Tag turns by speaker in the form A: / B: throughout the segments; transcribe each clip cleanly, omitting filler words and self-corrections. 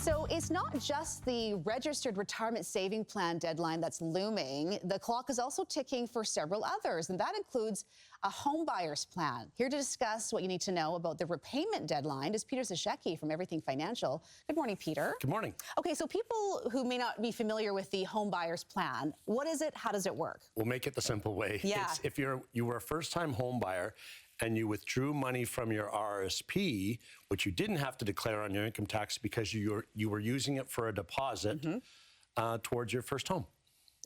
A: So it's not just the registered retirement saving plan deadline that's looming. The clock is also ticking for several others, and that includes a home buyer's plan. Here to discuss what you need to know about the repayment deadline is Peter Zashecki from Everything Financial. Good morning, Peter.
B: Good morning.
A: Okay, so people who may not be familiar with the home buyer's plan, what is it? How does it work?
B: We'll make it the simple way.
A: Yeah.
B: If you were a first-time home buyer and you withdrew money from your RRSP, which you didn't have to declare on your income tax because you were using it for a deposit towards your first home.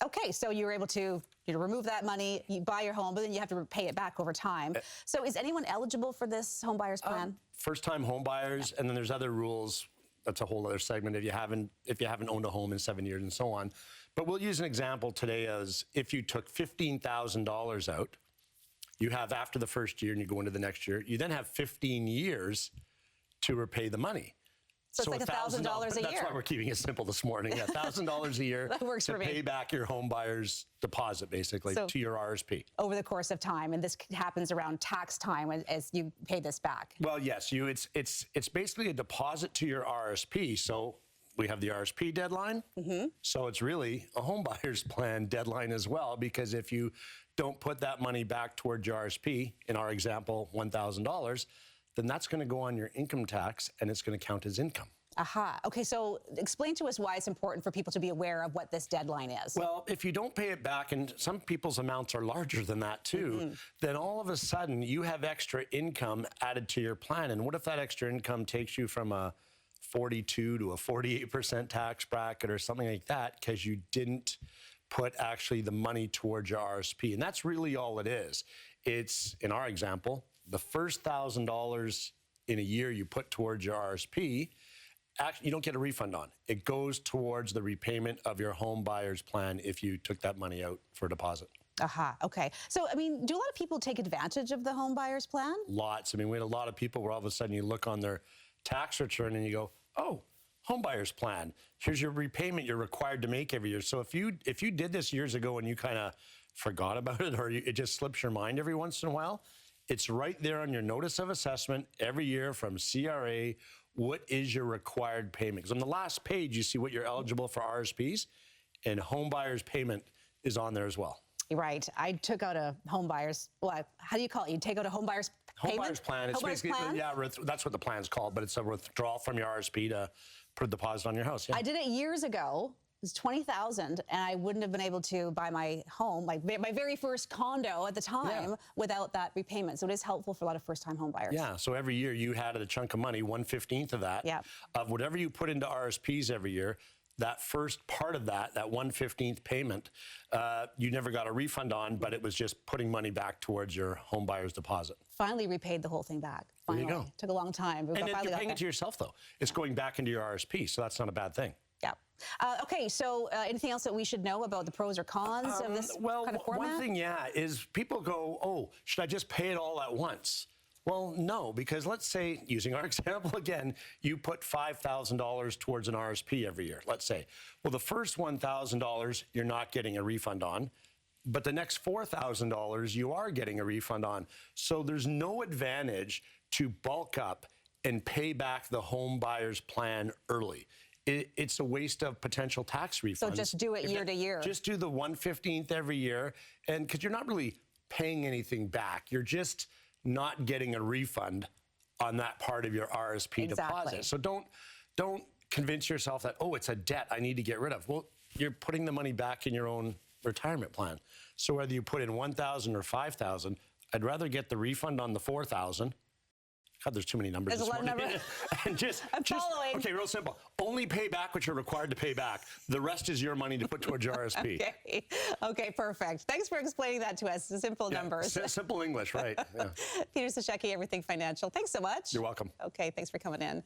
A: Okay, so you were able to remove that money, you buy your home, but then you have to pay it back over time. So is anyone eligible for this home buyer's plan?
B: First-time home buyers, and then there's other rules. That's a whole other segment if you haven't owned a home in 7 years and so on. But we'll use an example today as if you took $15,000 out, you have after the first year and you go into the next year, you then have 15 years to repay the money.
A: So it's like $1,000 a year.
B: That's why we're keeping it simple this morning. $1,000 a year
A: That works
B: to
A: for me.
B: pay back your home buyer's deposit, basically, to your RRSP.
A: Over the course of time, and this happens around tax time as you pay this back.
B: Well, yes, it's basically a deposit to your RRSP. So we have the RRSP deadline. So it's really a home buyer's plan deadline as well, because if you don't put that money back towards your RRSP, in our example, $1,000, then that's going to go on your income tax and it's going to count as income.
A: Aha. Okay, so explain to us why it's important for people to be aware of what this deadline is.
B: Well, if you don't pay it back, and some people's amounts are larger than that too, then all of a sudden you have extra income added to your plan. And what if that extra income takes you from a 42 to a 48% tax bracket or something like that because you didn't put actually the money towards your RRSP? And that's really all it is. It's, in our example, the first $1,000 in a year you put towards your RRSP, actually, you don't get a refund on. It goes towards the repayment of your home buyer's plan if you took that money out for a deposit.
A: Aha, okay. So, I mean, do a lot of people take advantage of the home buyer's plan?
B: Lots. I mean, we had a lot of people where all of a sudden you look on their tax return and you go, oh, home buyer's plan. Here's your repayment you're required to make every year. So if you did this years ago and you kind of forgot about it, or it just slips your mind every once in a while, it's right there on your notice of assessment every year from CRA. What is your required payment? Because on the last page, you see what you're eligible for RRSPs, and home buyer's payment is on there as well.
A: Right. I took out a home buyer's, well, how do you call it? You take out a home buyer's payment?
B: Home buyer's plan. It's basically, yeah, that's what the plan's called, but it's a withdrawal from your RRSP to put a deposit on your house. Yeah.
A: I did it years ago. It was $20,000, and I wouldn't have been able to buy my home, my very first condo at the time, without that repayment. So it is helpful for a lot of first-time home buyers.
B: Yeah. So every year you had a chunk of money, 1/15 of that, of whatever you put into RRSPs every year. That first part of that 1/15 payment, you never got a refund on, but it was just putting money back towards your home buyer's deposit.
A: Finally repaid the whole thing back. Finally.
B: There you go.
A: Took a long time.
B: And you're paying it to yourself, though. It's going back into your RRSP, so that's not a bad thing.
A: Yeah. Okay, so anything else that we should know about the pros or cons of this kind of format?
B: One thing, is people go, oh, should I just pay it all at once? Well, no, because let's say, using our example again, you put $5,000 towards an RRSP every year, let's say. Well, the first $1,000 you're not getting a refund on, but the next $4,000 you are getting a refund on. So there's no advantage to bulk up and pay back the home buyer's plan early. It's a waste of potential tax refunds.
A: So just do it year to year.
B: Just do the 1/15 every year, and because you're not really paying anything back, you're just not getting a refund on that part of your RRSP deposit. So don't convince yourself that, oh, it's a debt I need to get rid of. Well, you're putting the money back in your own retirement plan. So whether you put in $1,000 or $5,000, I'd rather get the refund on the $4,000. God, there's too many numbers this morning. And
A: I'm following.
B: Okay, real simple. Only pay back what you're required to pay back. The rest is your money to put towards your RRSP.
A: Okay, perfect. Thanks for explaining that to us. Simple numbers.
B: Simple English, right. Yeah.
A: Peter Zashecki, Everything Financial. Thanks so much.
B: You're welcome.
A: Okay, thanks for coming in.